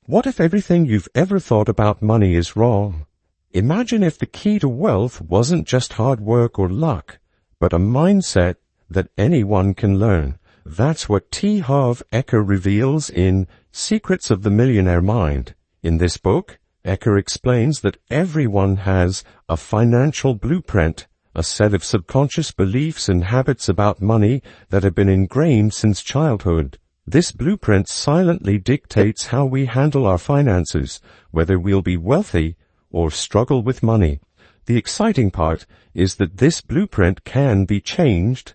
What if everything you've ever thought about money is wrong? Imagine if the key to wealth wasn't just hard work or luck, but a mindset that anyone can learn. That's what Harv Eker reveals in Secrets of the Millionaire Mind. In this book, Eker explains that everyone has a financial blueprint, a set of subconscious beliefs and habits about money that have been ingrained since childhood. This blueprint silently dictates how we handle our finances, whether we'll be wealthy or struggle with money. The exciting part is that this blueprint can be changed.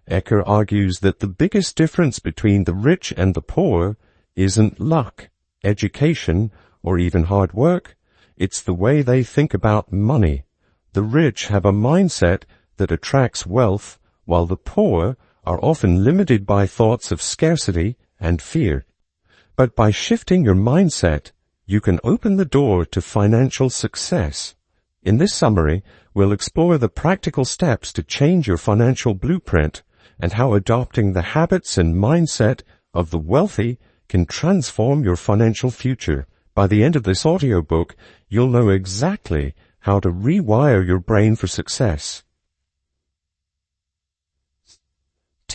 Eker argues that the biggest difference between the rich and the poor isn't luck, education, or even hard work. It's the way they think about money. The rich have a mindset that attracts wealth, while the poor are often limited by thoughts of scarcity and fear. But by shifting your mindset, you can open the door to financial success. In this summary, we'll explore the practical steps to change your financial blueprint and how adopting the habits and mindset of the wealthy can transform your financial future. By the end of this audiobook, you'll know exactly how to rewire your brain for success.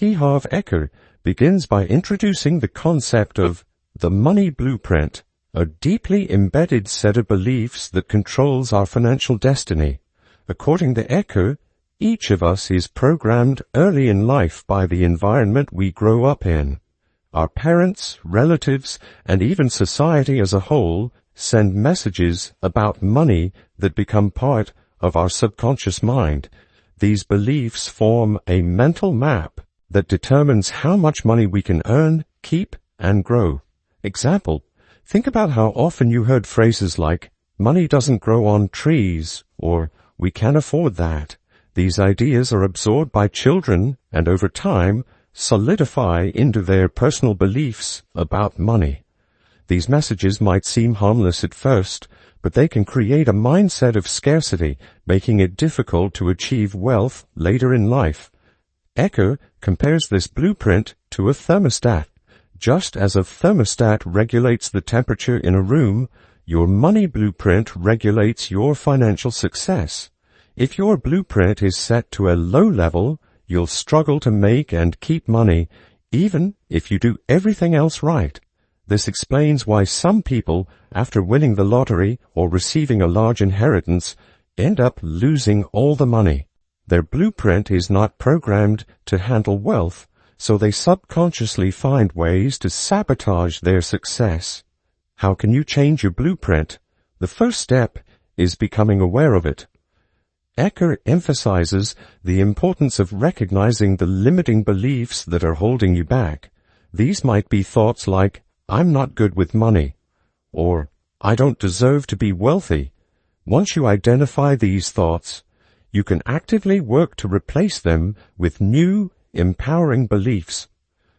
Harv Eker begins by introducing the concept of the money blueprint, a deeply embedded set of beliefs that controls our financial destiny. According to Eker, each of us is programmed early in life by the environment we grow up in. Our parents, relatives, and even society as a whole send messages about money that become part of our subconscious mind. These beliefs form a mental map that determines how much money we can earn, keep, and grow. Example, think about how often you heard phrases like, money doesn't grow on trees, or we can't afford that. These ideas are absorbed by children and over time solidify into their personal beliefs about money. These messages might seem harmless at first, but they can create a mindset of scarcity, making it difficult to achieve wealth later in life. Eker compares this blueprint to a thermostat. Just as a thermostat regulates the temperature in a room, your money blueprint regulates your financial success. If your blueprint is set to a low level, you'll struggle to make and keep money, even if you do everything else right. This explains why some people, after winning the lottery or receiving a large inheritance, end up losing all the money. Their blueprint is not programmed to handle wealth, so they subconsciously find ways to sabotage their success. How can you change your blueprint? The first step is becoming aware of it. Eker emphasizes the importance of recognizing the limiting beliefs that are holding you back. These might be thoughts like, I'm not good with money, or I don't deserve to be wealthy. Once you identify these thoughts, you can actively work to replace them with new, empowering beliefs.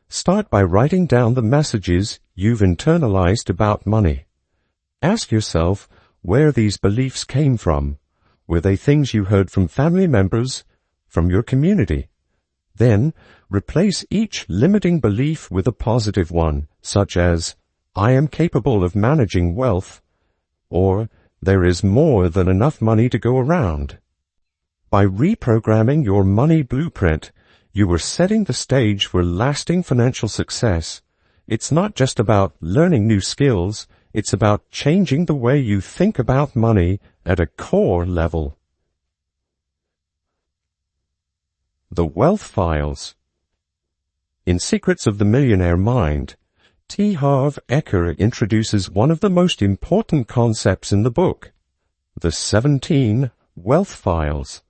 Start by writing down the messages you've internalized about money. Ask yourself where these beliefs came from. Were they things you heard from family members, from your community? Then, replace each limiting belief with a positive one, such as, I am capable of managing wealth, or there is more than enough money to go around. By reprogramming your money blueprint, you are setting the stage for lasting financial success. It's not just about learning new skills, it's about changing the way you think about money at a core level. The Wealth Files. In Secrets of the Millionaire Mind, Harv Eker introduces one of the most important concepts in the book, the 17 Wealth Files.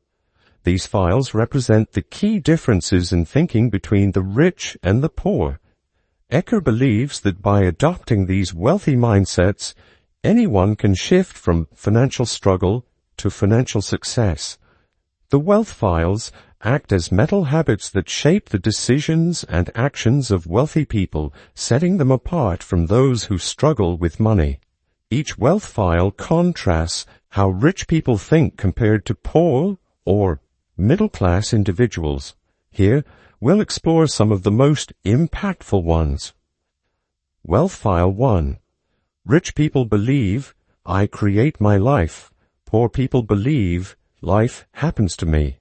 These files represent the key differences in thinking between the rich and the poor. Eker believes that by adopting these wealthy mindsets, anyone can shift from financial struggle to financial success. The wealth files act as mental habits that shape the decisions and actions of wealthy people, setting them apart from those who struggle with money. Each wealth file contrasts how rich people think compared to poor or middle-class individuals. Here, we'll explore some of the most impactful ones. Wealth File 1. Rich people believe, I create my life. Poor people believe, life happens to me.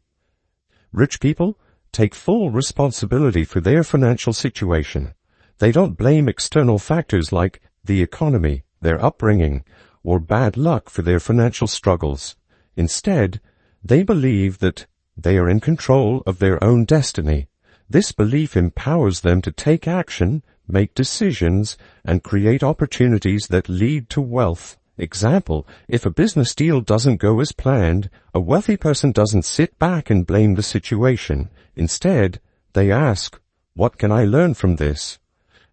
Rich people take full responsibility for their financial situation. They don't blame external factors like the economy, their upbringing, or bad luck for their financial struggles. Instead, they believe that they are in control of their own destiny. This belief empowers them to take action, make decisions, and create opportunities that lead to wealth. Example, if a business deal doesn't go as planned, a wealthy person doesn't sit back and blame the situation. Instead, they ask, what can I learn from this?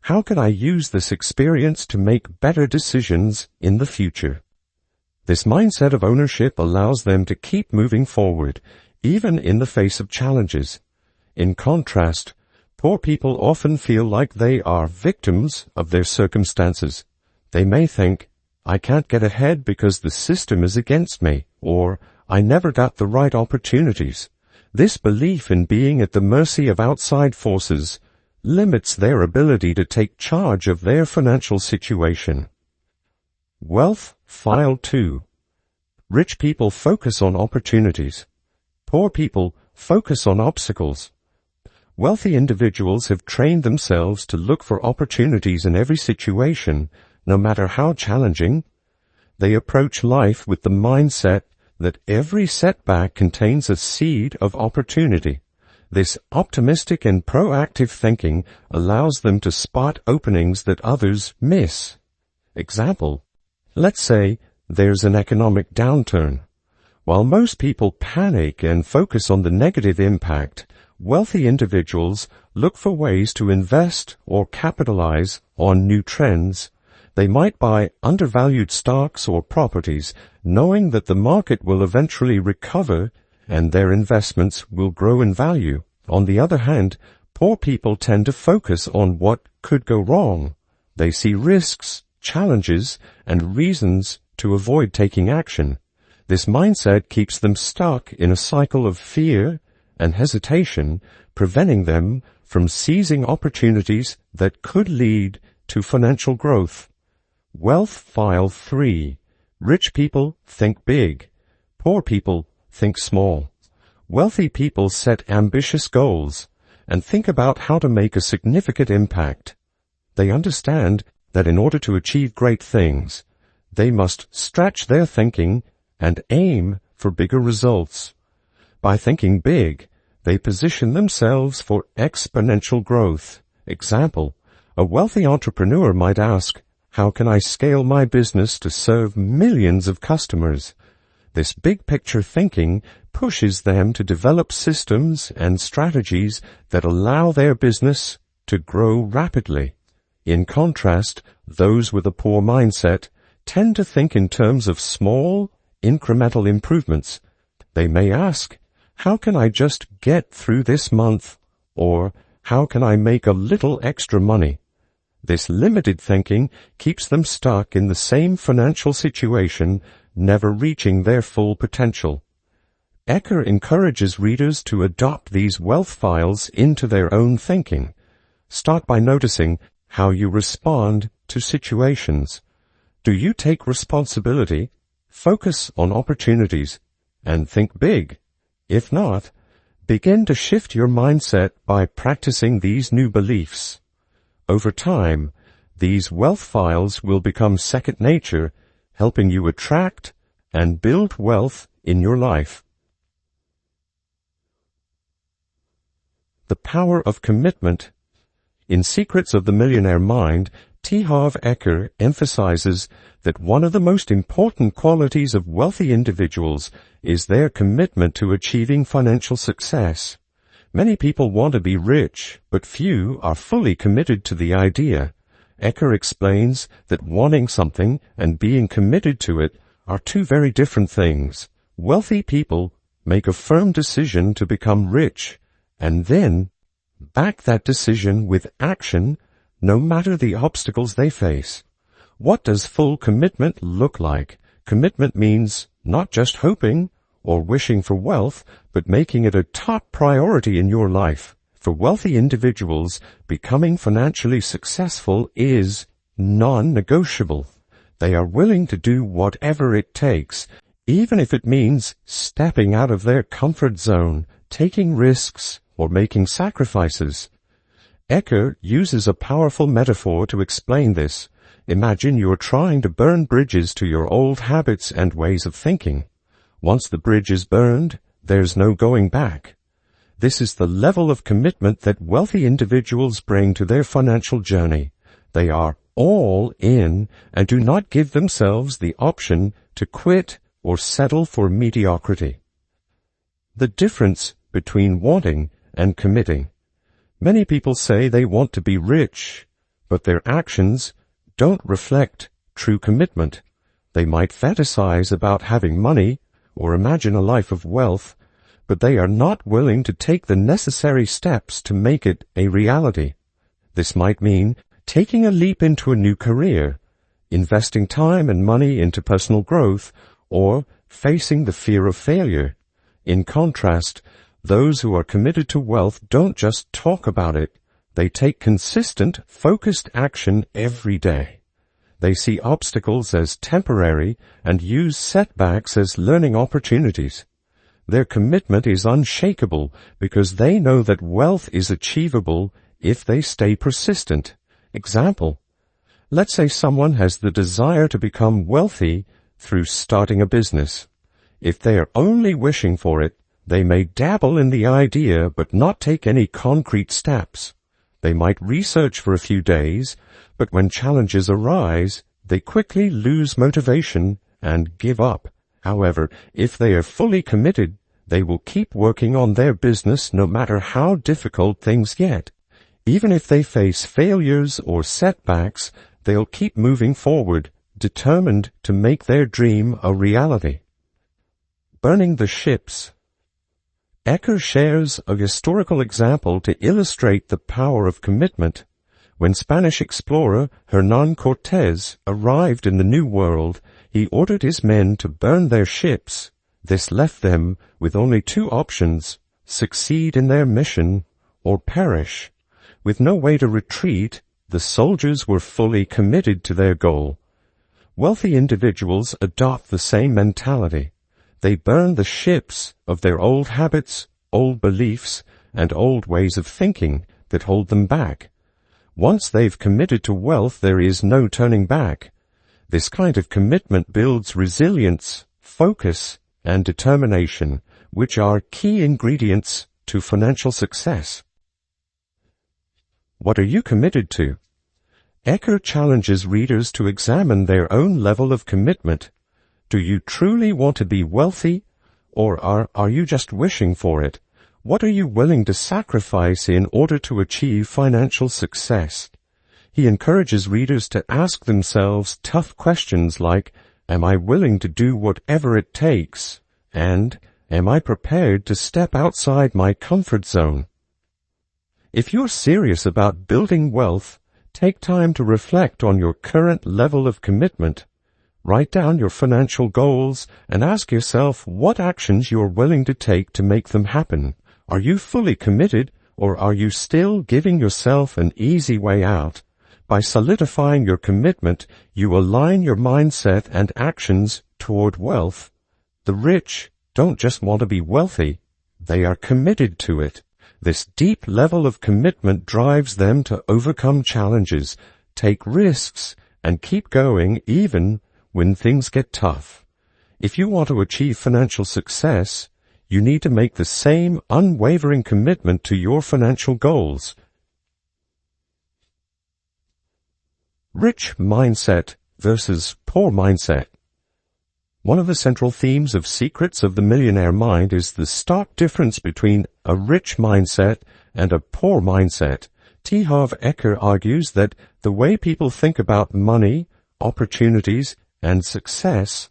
How can I use this experience to make better decisions in the future? This mindset of ownership allows them to keep moving forward, even in the face of challenges. In contrast, poor people often feel like they are victims of their circumstances. They may think, I can't get ahead because the system is against me, or I never got the right opportunities. This belief in being at the mercy of outside forces limits their ability to take charge of their financial situation. Wealth File 2. Rich people focus on opportunities. Poor people focus on obstacles. Wealthy individuals have trained themselves to look for opportunities in every situation, no matter how challenging. They approach life with the mindset that every setback contains a seed of opportunity. This optimistic and proactive thinking allows them to spot openings that others miss. Example, let's say there's an economic downturn. While most people panic and focus on the negative impact, wealthy individuals look for ways to invest or capitalize on new trends. They might buy undervalued stocks or properties, knowing that the market will eventually recover and their investments will grow in value. On the other hand, poor people tend to focus on what could go wrong. They see risks, challenges, and reasons to avoid taking action. This mindset keeps them stuck in a cycle of fear and hesitation, preventing them from seizing opportunities that could lead to financial growth. Wealth File 3. Rich people think big. Poor people think small. Wealthy people set ambitious goals and think about how to make a significant impact. They understand that in order to achieve great things, they must stretch their thinking and aim for bigger results. By thinking big, they position themselves for exponential growth. Example, a wealthy entrepreneur might ask, how can I scale my business to serve millions of customers? This big picture thinking pushes them to develop systems and strategies that allow their business to grow rapidly. In contrast, those with a poor mindset tend to think in terms of small, incremental improvements. They may ask, how can I just get through this month? Or, how can I make a little extra money? This limited thinking keeps them stuck in the same financial situation, never reaching their full potential. Eker encourages readers to adopt these wealth files into their own thinking. Start by noticing how you respond to situations. Do you take responsibility, focus on opportunities, and think big? If not, begin to shift your mindset by practicing these new beliefs. Over time, these wealth files will become second nature, helping you attract and build wealth in your life. The power of commitment. In Secrets of the Millionaire Mind, Harv Eker emphasizes that one of the most important qualities of wealthy individuals is their commitment to achieving financial success. Many people want to be rich, but few are fully committed to the idea. Eker explains that wanting something and being committed to it are two very different things. Wealthy people make a firm decision to become rich, and then back that decision with action, no matter the obstacles they face. What does full commitment look like? Commitment means not just hoping or wishing for wealth, but making it a top priority in your life. For wealthy individuals, becoming financially successful is non-negotiable. They are willing to do whatever it takes, even if it means stepping out of their comfort zone, taking risks, or making sacrifices. Eker uses a powerful metaphor to explain this. Imagine you're trying to burn bridges to your old habits and ways of thinking. Once the bridge is burned, there's no going back. This is the level of commitment that wealthy individuals bring to their financial journey. They are all in and do not give themselves the option to quit or settle for mediocrity. The difference between wanting and committing. Many people say they want to be rich, but their actions don't reflect true commitment. They might fantasize about having money or imagine a life of wealth, but they are not willing to take the necessary steps to make it a reality. This might mean taking a leap into a new career, investing time and money into personal growth, or facing the fear of failure. In contrast, those who are committed to wealth don't just talk about it. They take consistent, focused action every day. They see obstacles as temporary and use setbacks as learning opportunities. Their commitment is unshakable because they know that wealth is achievable if they stay persistent. Example: let's say someone has the desire to become wealthy through starting a business. If they are only wishing for it, they may dabble in the idea but not take any concrete steps. They might research for a few days, but when challenges arise, they quickly lose motivation and give up. However, if they are fully committed, they will keep working on their business no matter how difficult things get. Even if they face failures or setbacks, they'll keep moving forward, determined to make their dream a reality. Burning the ships. Eker shares a historical example to illustrate the power of commitment. When Spanish explorer Hernán Cortés arrived in the New World, he ordered his men to burn their ships. This left them with only two options: succeed in their mission or perish. With no way to retreat, the soldiers were fully committed to their goal. Wealthy individuals adopt the same mentality. They burn the ships of their old habits, old beliefs, and old ways of thinking that hold them back. Once they've committed to wealth, there is no turning back. This kind of commitment builds resilience, focus, and determination, which are key ingredients to financial success. What are you committed to? Eker challenges readers to examine their own level of commitment. Do you truly want to be wealthy, or are you just wishing for it? What are you willing to sacrifice in order to achieve financial success? He encourages readers to ask themselves tough questions like, am I willing to do whatever it takes? And, am I prepared to step outside my comfort zone? If you're serious about building wealth, take time to reflect on your current level of commitment. Write down your financial goals and ask yourself what actions you're willing to take to make them happen. Are you fully committed, or are you still giving yourself an easy way out? By solidifying your commitment, you align your mindset and actions toward wealth. The rich don't just want to be wealthy, they are committed to it. This deep level of commitment drives them to overcome challenges, take risks, and keep going even when things get tough. If you want to achieve financial success, you need to make the same unwavering commitment to your financial goals. Rich mindset versus poor mindset. One of the central themes of Secrets of the Millionaire Mind is the stark difference between a rich mindset and a poor mindset. Harv Eker argues that the way people think about money, opportunities, and success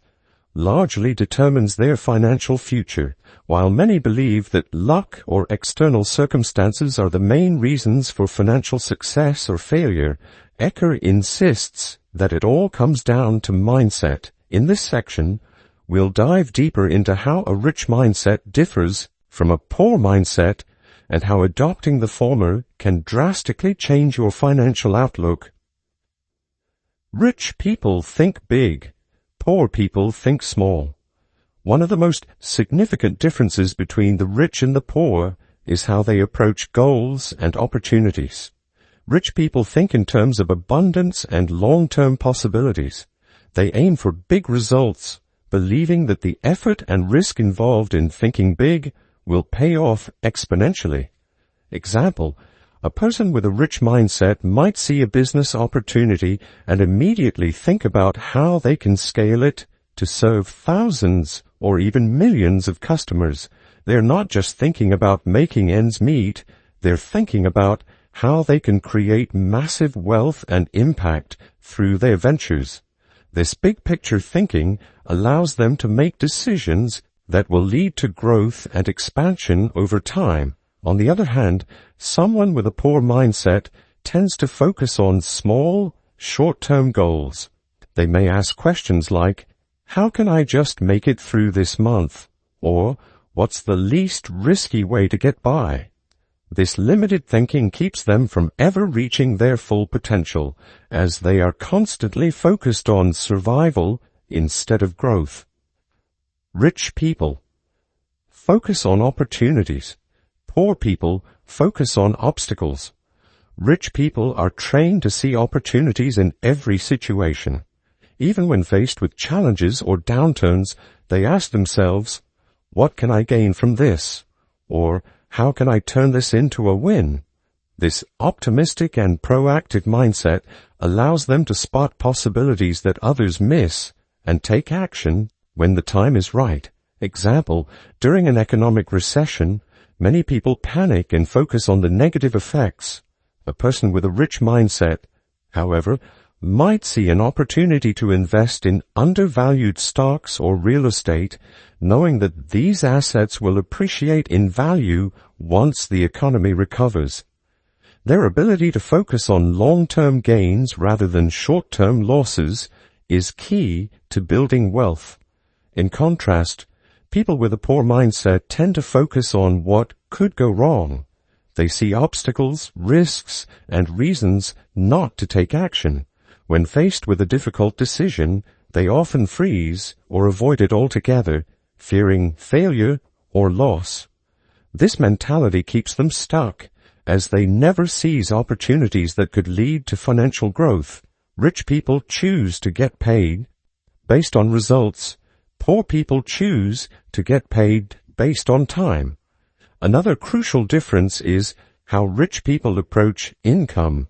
largely determines their financial future. While many believe that luck or external circumstances are the main reasons for financial success or failure, Eker insists that it all comes down to mindset. In this section, we'll dive deeper into how a rich mindset differs from a poor mindset and how adopting the former can drastically change your financial outlook. Rich people think big. Poor people think small. One of the most significant differences between the rich and the poor is how they approach goals and opportunities. Rich people think in terms of abundance and long-term possibilities. They aim for big results, believing that the effort and risk involved in thinking big will pay off exponentially. Example, a person with a rich mindset might see a business opportunity and immediately think about how they can scale it to serve thousands or even millions of customers. They're not just thinking about making ends meet, they're thinking about how they can create massive wealth and impact through their ventures. This big picture thinking allows them to make decisions that will lead to growth and expansion over time. On the other hand, someone with a poor mindset tends to focus on small, short-term goals. They may ask questions like, how can I just make it through this month? Or, what's the least risky way to get by? This limited thinking keeps them from ever reaching their full potential, as they are constantly focused on survival instead of growth. Rich people focus on opportunities. Poor people focus on obstacles. Rich people are trained to see opportunities in every situation. Even when faced with challenges or downturns, they ask themselves, what can I gain from this? Or, how can I turn this into a win? This optimistic and proactive mindset allows them to spot possibilities that others miss and take action when the time is right. Example, during an economic recession, many people panic and focus on the negative effects. A person with a rich mindset, however, might see an opportunity to invest in undervalued stocks or real estate, knowing that these assets will appreciate in value once the economy recovers. Their ability to focus on long-term gains rather than short-term losses is key to building wealth. In contrast, people with a poor mindset tend to focus on what could go wrong. They see obstacles, risks, and reasons not to take action. When faced with a difficult decision, they often freeze or avoid it altogether, fearing failure or loss. This mentality keeps them stuck, as they never seize opportunities that could lead to financial growth. Rich people choose to get paid based on results. Poor people choose to get paid based on time. Another crucial difference is how rich people approach income.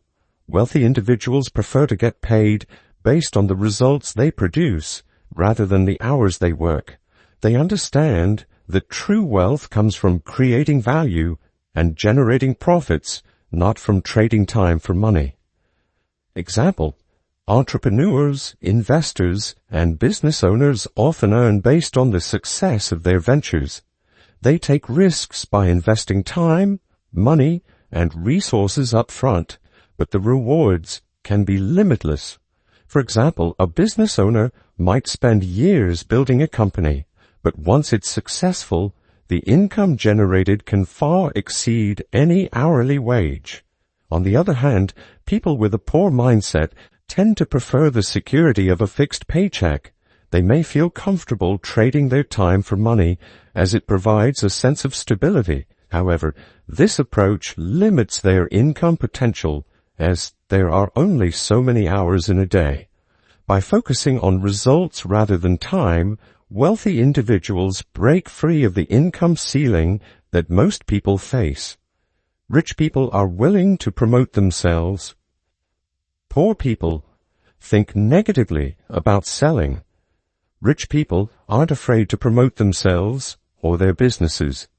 Wealthy individuals prefer to get paid based on the results they produce rather than the hours they work. They understand that true wealth comes from creating value and generating profits, not from trading time for money. Example, entrepreneurs, investors, and business owners often earn based on the success of their ventures. They take risks by investing time, money, and resources up front, but the rewards can be limitless. For example, a business owner might spend years building a company, but once it's successful, the income generated can far exceed any hourly wage. On the other hand, people with a poor mindset tend to prefer the security of a fixed paycheck. They may feel comfortable trading their time for money as it provides a sense of stability. However, this approach limits their income potential as there are only so many hours in a day. By focusing on results rather than time, wealthy individuals break free of the income ceiling that most people face. Rich people are willing to promote themselves. Poor people think negatively about selling. Rich people aren't afraid to promote themselves or their businesses.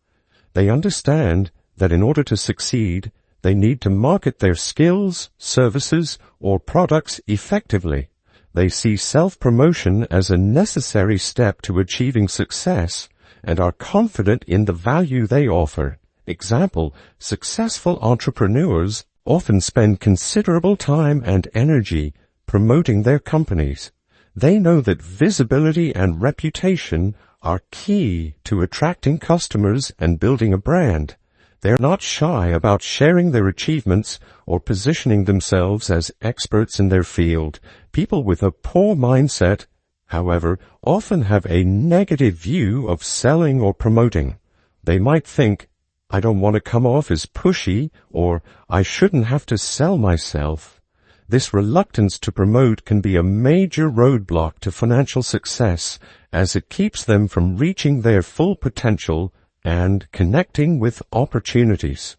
They understand that in order to succeed, they need to market their skills, services, or products effectively. They see self-promotion as a necessary step to achieving success and are confident in the value they offer. Example, successful entrepreneurs often spend considerable time and energy promoting their companies. They know that visibility and reputation are key to attracting customers and building a brand. They're not shy about sharing their achievements or positioning themselves as experts in their field. People with a poor mindset, however, often have a negative view of selling or promoting. They might think, I don't want to come off as pushy, or I shouldn't have to sell myself. This reluctance to promote can be a major roadblock to financial success, as it keeps them from reaching their full potential and connecting with opportunities.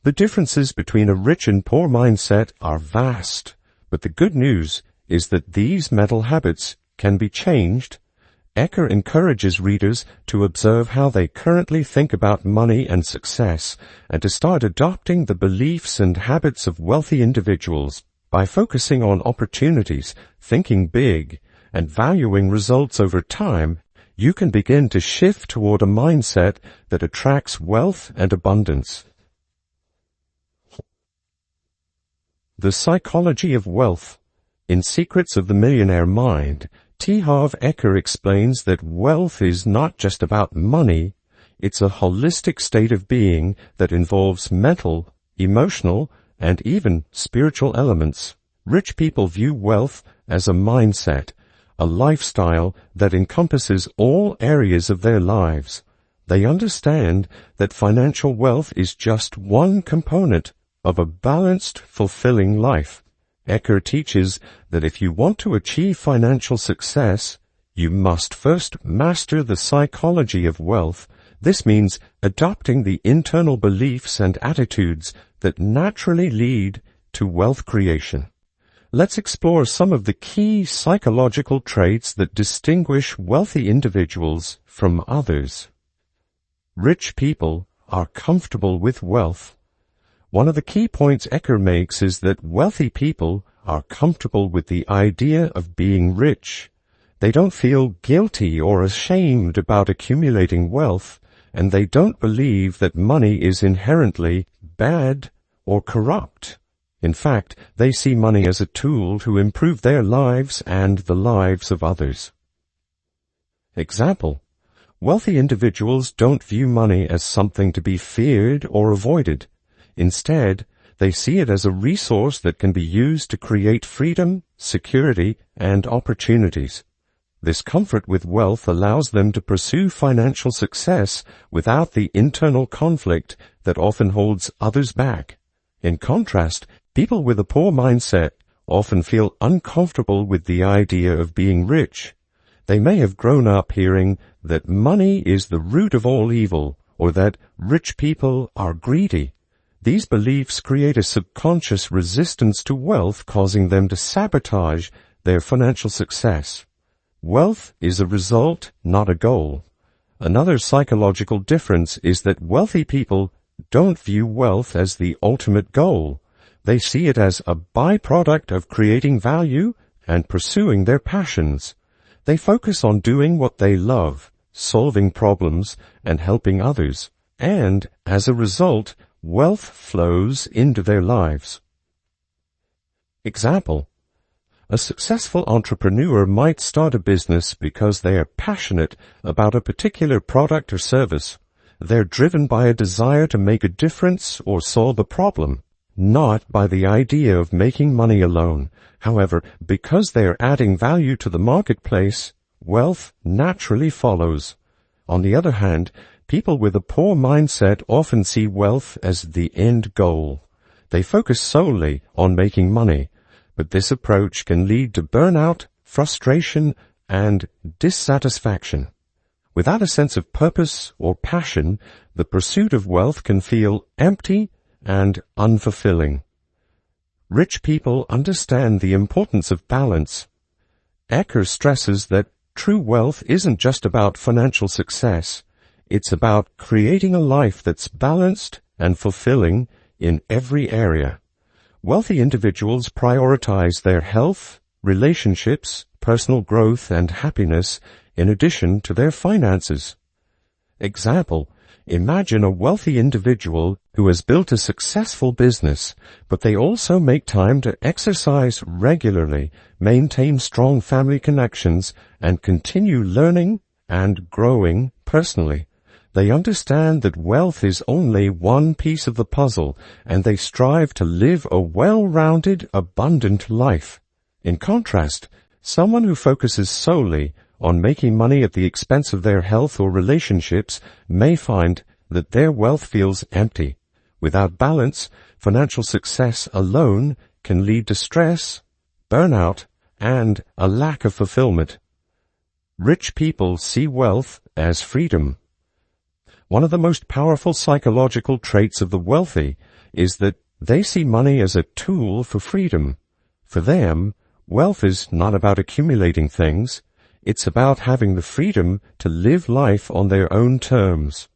The differences between a rich and poor mindset are vast, but the good news is that these mental habits can be changed. Eker encourages readers to observe how they currently think about money and success, and to start adopting the beliefs and habits of wealthy individuals. By focusing on opportunities, thinking big, and valuing results over time, you can begin to shift toward a mindset that attracts wealth and abundance. The Psychology of Wealth. In Secrets of the Millionaire Mind, Harv Eker explains that wealth is not just about money, it's a holistic state of being that involves mental, emotional, and even spiritual elements. Rich people view wealth as a mindset, a lifestyle that encompasses all areas of their lives. They understand that financial wealth is just one component of a balanced, fulfilling life. Eker teaches that if you want to achieve financial success, you must first master the psychology of wealth. This means adopting the internal beliefs and attitudes that naturally lead to wealth creation. Let's explore some of the key psychological traits that distinguish wealthy individuals from others. Rich people are comfortable with wealth. One of the key points Eker makes is that wealthy people are comfortable with the idea of being rich. They don't feel guilty or ashamed about accumulating wealth, and they don't believe that money is inherently bad or corrupt. In fact, they see money as a tool to improve their lives and the lives of others. Example: wealthy individuals don't view money as something to be feared or avoided. Instead, they see it as a resource that can be used to create freedom, security, and opportunities. This comfort with wealth allows them to pursue financial success without the internal conflict that often holds others back. In contrast, people with a poor mindset often feel uncomfortable with the idea of being rich. They may have grown up hearing that money is the root of all evil, or that rich people are greedy. These beliefs create a subconscious resistance to wealth, causing them to sabotage their financial success. Wealth is a result, not a goal. Another psychological difference is that wealthy people don't view wealth as the ultimate goal. They see it as a byproduct of creating value and pursuing their passions. They focus on doing what they love, solving problems, and helping others. And, as a result, wealth flows into their lives. Example: a successful entrepreneur might start a business because they are passionate about a particular product or service. They're driven by a desire to make a difference or solve a problem, not by the idea of making money alone. However, because they are adding value to the marketplace, wealth naturally follows. On the other hand, people with a poor mindset often see wealth as the end goal. They focus solely on making money, but this approach can lead to burnout, frustration, and dissatisfaction. Without a sense of purpose or passion, the pursuit of wealth can feel empty and unfulfilling. Rich people understand the importance of balance. Eker stresses that true wealth isn't just about financial success. It's about creating a life that's balanced and fulfilling in every area. Wealthy individuals prioritize their health, relationships, personal growth, and happiness in addition to their finances. Example: imagine a wealthy individual who has built a successful business, but they also make time to exercise regularly, maintain strong family connections, and continue learning and growing personally. They understand that wealth is only one piece of the puzzle, and they strive to live a well-rounded, abundant life. In contrast, someone who focuses solely on making money at the expense of their health or relationships may find that their wealth feels empty. Without balance, financial success alone can lead to stress, burnout, and a lack of fulfillment. Rich people see wealth as freedom. One of the most powerful psychological traits of the wealthy is that they see money as a tool for freedom. For them, wealth is not about accumulating things. It's about having the freedom to live life on their own terms.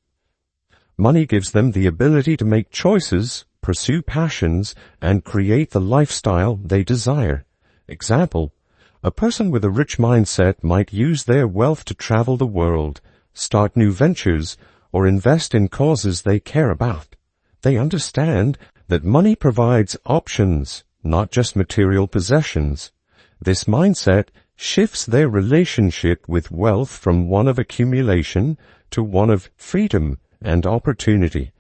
Money gives them the ability to make choices, pursue passions, and create the lifestyle they desire. Example: a person with a rich mindset might use their wealth to travel the world, start new ventures, or invest in causes they care about. They understand that money provides options, not just material possessions. This mindset shifts their relationship with wealth from one of accumulation to one of freedom and opportunity.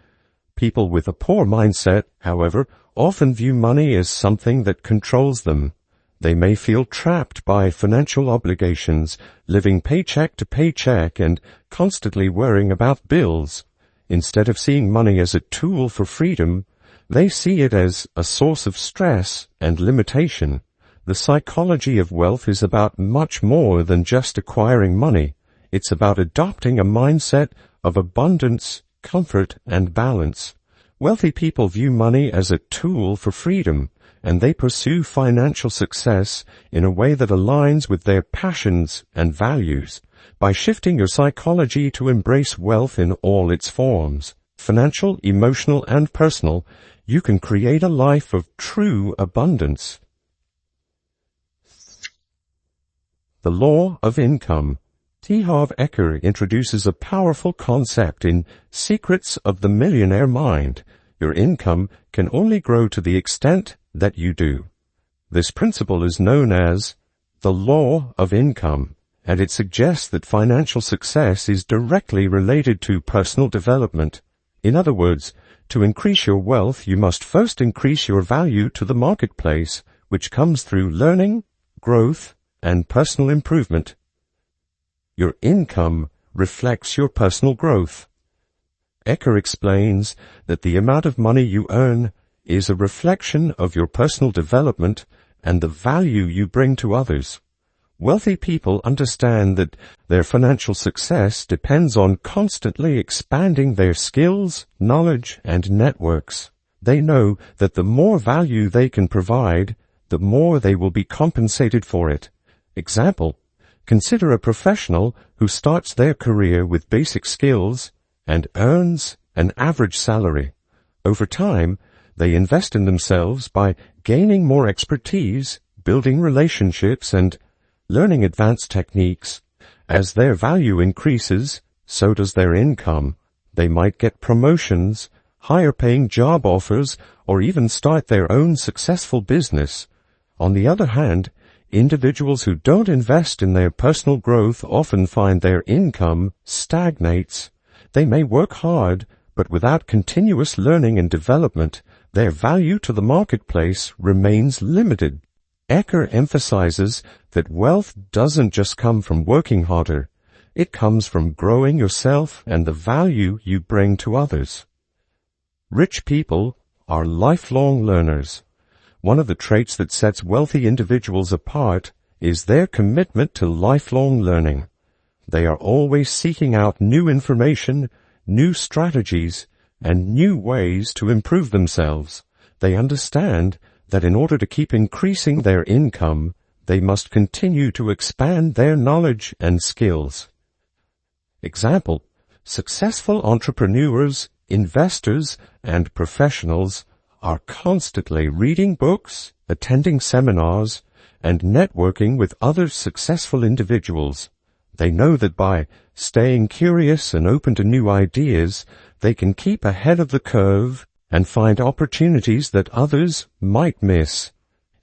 People with a poor mindset, however, often view money as something that controls them. They may feel trapped by financial obligations, living paycheck to paycheck and constantly worrying about bills. Instead of seeing money as a tool for freedom, they see it as a source of stress and limitation. The psychology of wealth is about much more than just acquiring money. It's about adopting a mindset of abundance, comfort, and balance. Wealthy people view money as a tool for freedom, and they pursue financial success in a way that aligns with their passions and values. By shifting your psychology to embrace wealth in all its forms, financial, emotional, and personal, you can create a life of true abundance. The law of income. Harv Eker introduces a powerful concept in Secrets of the Millionaire Mind. Your income can only grow to the extent that you do. This principle is known as the law of income, and it suggests that financial success is directly related to personal development. In other words, to increase your wealth, you must first increase your value to the marketplace, which comes through learning, growth, and personal improvement. Your income reflects your personal growth. Eker explains that the amount of money you earn is a reflection of your personal development and the value you bring to others. Wealthy people understand that their financial success depends on constantly expanding their skills, knowledge, and networks. They know that the more value they can provide, the more they will be compensated for it. Example: consider a professional who starts their career with basic skills and earns an average salary. Over time, they invest in themselves by gaining more expertise, building relationships, and learning advanced techniques. As their value increases, so does their income. They might get promotions, higher-paying job offers, or even start their own successful business. On the other hand, individuals who don't invest in their personal growth often find their income stagnates. They may work hard, but without continuous learning and development, their value to the marketplace remains limited. Eker emphasizes that wealth doesn't just come from working harder. It comes from growing yourself and the value you bring to others. Rich people are lifelong learners. One of the traits that sets wealthy individuals apart is their commitment to lifelong learning. They are always seeking out new information, new strategies, and new ways to improve themselves. They understand that in order to keep increasing their income, they must continue to expand their knowledge and skills. Example: successful entrepreneurs, investors, and professionals are constantly reading books, attending seminars, and networking with other successful individuals. They know that by staying curious and open to new ideas, they can keep ahead of the curve and find opportunities that others might miss.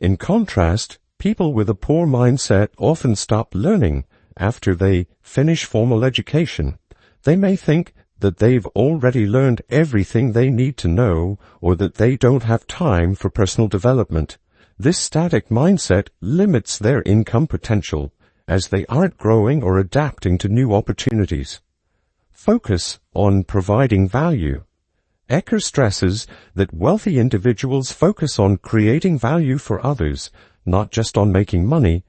In contrast, people with a poor mindset often stop learning after they finish formal education. They may think that they've already learned everything they need to know, or that they don't have time for personal development. This static mindset limits their income potential, as they aren't growing or adapting to new opportunities. Focus on providing value. Eker stresses that wealthy individuals focus on creating value for others, not just on making money.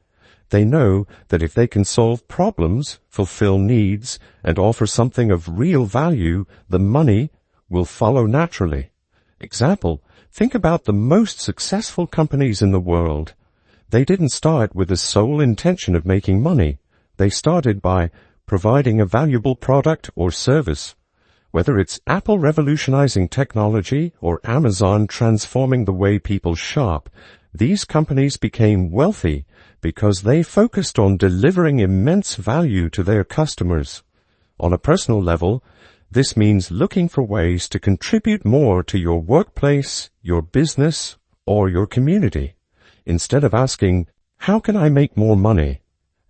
They know that if they can solve problems, fulfill needs, and offer something of real value, the money will follow naturally. Example, think about the most successful companies in the world. They didn't start with the sole intention of making money. They started by providing a valuable product or service. Whether it's Apple revolutionizing technology or Amazon transforming the way people shop, these companies became wealthy because they focused on delivering immense value to their customers. On a personal level, this means looking for ways to contribute more to your workplace, your business, or your community. Instead of asking, "How can I make more money?"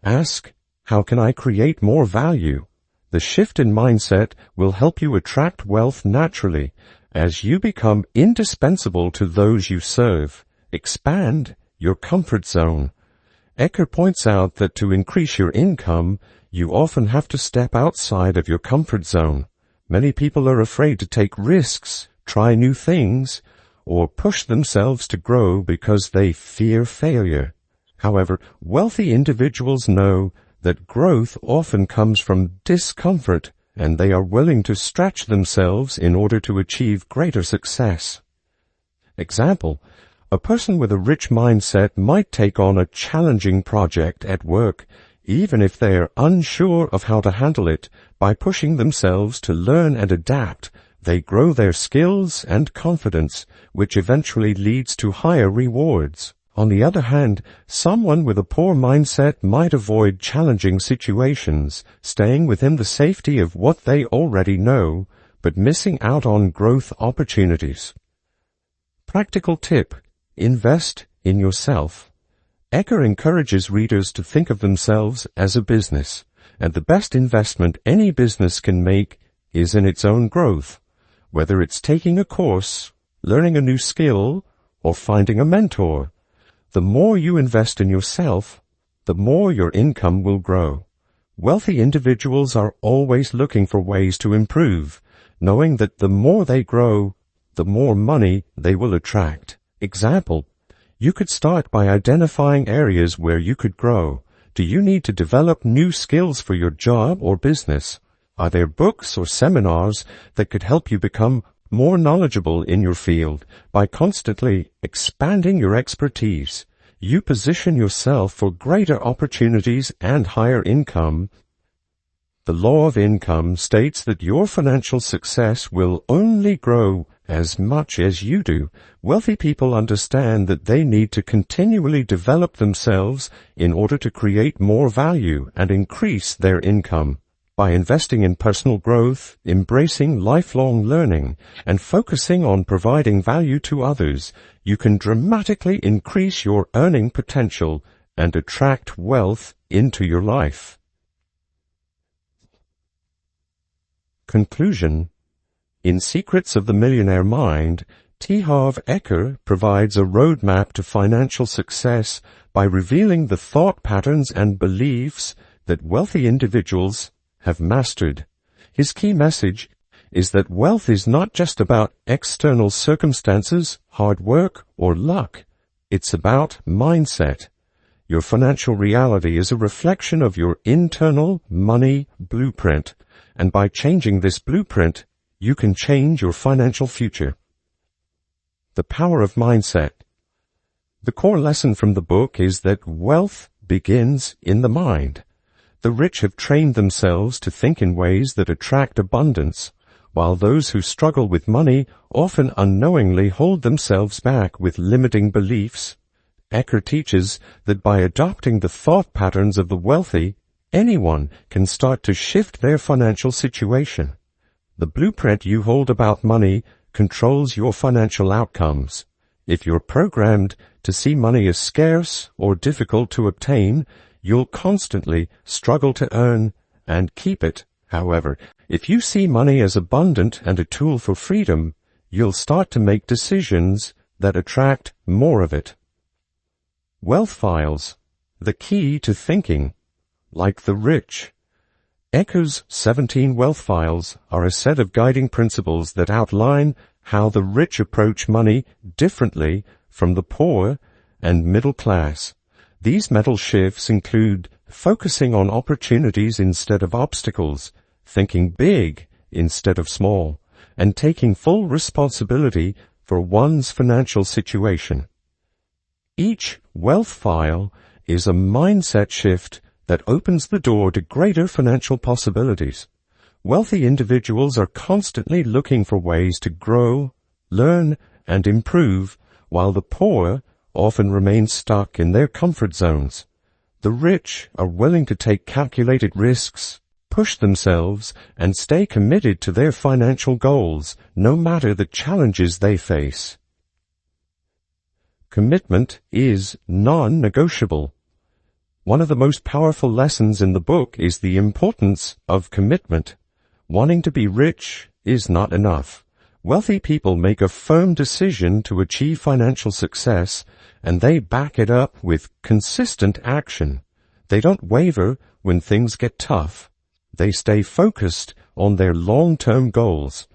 ask, "How can I create more value?" The shift in mindset will help you attract wealth naturally as you become indispensable to those you serve. Expand your comfort zone. Eker points out that to increase your income, you often have to step outside of your comfort zone. Many people are afraid to take risks, try new things, or push themselves to grow because they fear failure. However, wealthy individuals know that growth often comes from discomfort, and they are willing to stretch themselves in order to achieve greater success. Example, a person with a rich mindset might take on a challenging project at work, even if they are unsure of how to handle it. By pushing themselves to learn and adapt, they grow their skills and confidence, which eventually leads to higher rewards. On the other hand, someone with a poor mindset might avoid challenging situations, staying within the safety of what they already know, but missing out on growth opportunities. Practical tip: invest in yourself. Eker encourages readers to think of themselves as a business, and the best investment any business can make is in its own growth, whether it's taking a course, learning a new skill, or finding a mentor. The more you invest in yourself, the more your income will grow. Wealthy individuals are always looking for ways to improve, knowing that the more they grow, the more money they will attract. Example, you could start by identifying areas where you could grow. Do you need to develop new skills for your job or business? Are there books or seminars that could help you become more knowledgeable in your field? By constantly expanding your expertise, you position yourself for greater opportunities and higher income. The law of income states that your financial success will only grow as much as you do. Wealthy people understand that they need to continually develop themselves in order to create more value and increase their income. By investing in personal growth, embracing lifelong learning, and focusing on providing value to others, you can dramatically increase your earning potential and attract wealth into your life. Conclusion. In Secrets of the Millionaire Mind, Harv Eker provides a roadmap to financial success by revealing the thought patterns and beliefs that wealthy individuals have mastered. His key message is that wealth is not just about external circumstances, hard work, or luck. It's about mindset. Your financial reality is a reflection of your internal money blueprint, and by changing this blueprint, you can change your financial future. The power of mindset. The core lesson from the book is that wealth begins in the mind. The rich have trained themselves to think in ways that attract abundance, while those who struggle with money often unknowingly hold themselves back with limiting beliefs. Eker teaches that by adopting the thought patterns of the wealthy, anyone can start to shift their financial situation. The blueprint you hold about money controls your financial outcomes. If you're programmed to see money as scarce or difficult to obtain, you'll constantly struggle to earn and keep it. However, if you see money as abundant and a tool for freedom, you'll start to make decisions that attract more of it. Wealth files, the key to thinking like the rich. Eker's 17 wealth files are a set of guiding principles that outline how the rich approach money differently from the poor and middle class. These mental shifts include focusing on opportunities instead of obstacles, thinking big instead of small, and taking full responsibility for one's financial situation. Each wealth file is a mindset shift that opens the door to greater financial possibilities. Wealthy individuals are constantly looking for ways to grow, learn, and improve, while the poor often remain stuck in their comfort zones. The rich are willing to take calculated risks, push themselves, and stay committed to their financial goals, no matter the challenges they face. Commitment is non-negotiable. One of the most powerful lessons in the book is the importance of commitment. Wanting to be rich is not enough. Wealthy people make a firm decision to achieve financial success, and they back it up with consistent action. They don't waver when things get tough. They stay focused on their long-term goals.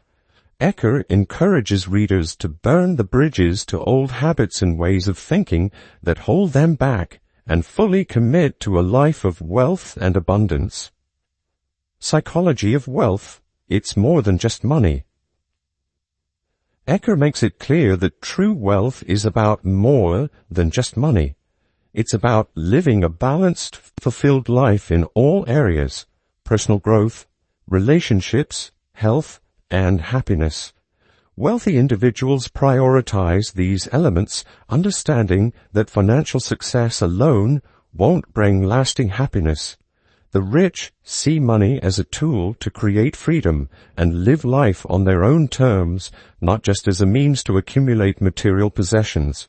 Eker encourages readers to burn the bridges to old habits and ways of thinking that hold them back and fully commit to a life of wealth and abundance. Psychology of wealth, it's more than just money. Eker makes it clear that true wealth is about more than just money. It's about living a balanced, fulfilled life in all areas: personal growth, relationships, health, and happiness. Wealthy individuals prioritize these elements, understanding that financial success alone won't bring lasting happiness. The rich see money as a tool to create freedom and live life on their own terms, not just as a means to accumulate material possessions.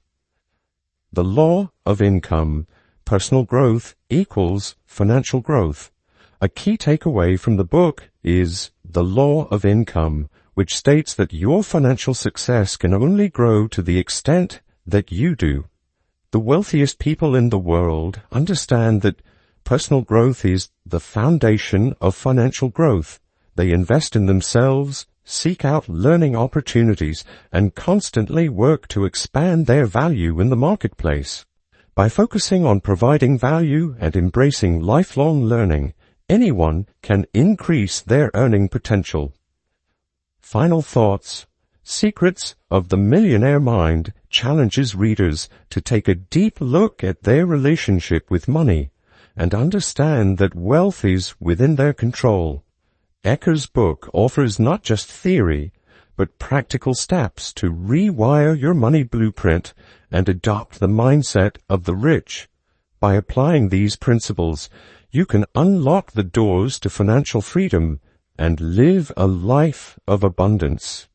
The law of income, personal growth equals financial growth. A key takeaway from the book is the law of income, which states that your financial success can only grow to the extent that you do. The wealthiest people in the world understand that personal growth is the foundation of financial growth. They invest in themselves, seek out learning opportunities, and constantly work to expand their value in the marketplace. By focusing on providing value and embracing lifelong learning, anyone can increase their earning potential. Final thoughts. Secrets of the Millionaire Mind challenges readers to take a deep look at their relationship with money and understand that wealth is within their control. Eker's book offers not just theory, but practical steps to rewire your money blueprint and adopt the mindset of the rich. By applying these principles, you can unlock the doors to financial freedom and live a life of abundance.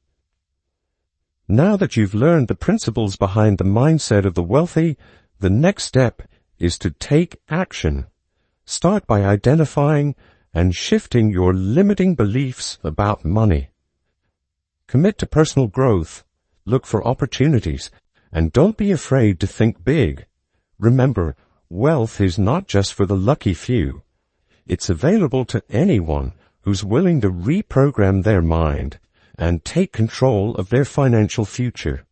Now that you've learned the principles behind the mindset of the wealthy, the next step is to take action. Start by identifying and shifting your limiting beliefs about money. Commit to personal growth, look for opportunities, and don't be afraid to think big. Remember, wealth is not just for the lucky few. It's available to anyone who's willing to reprogram their mind and take control of their financial future.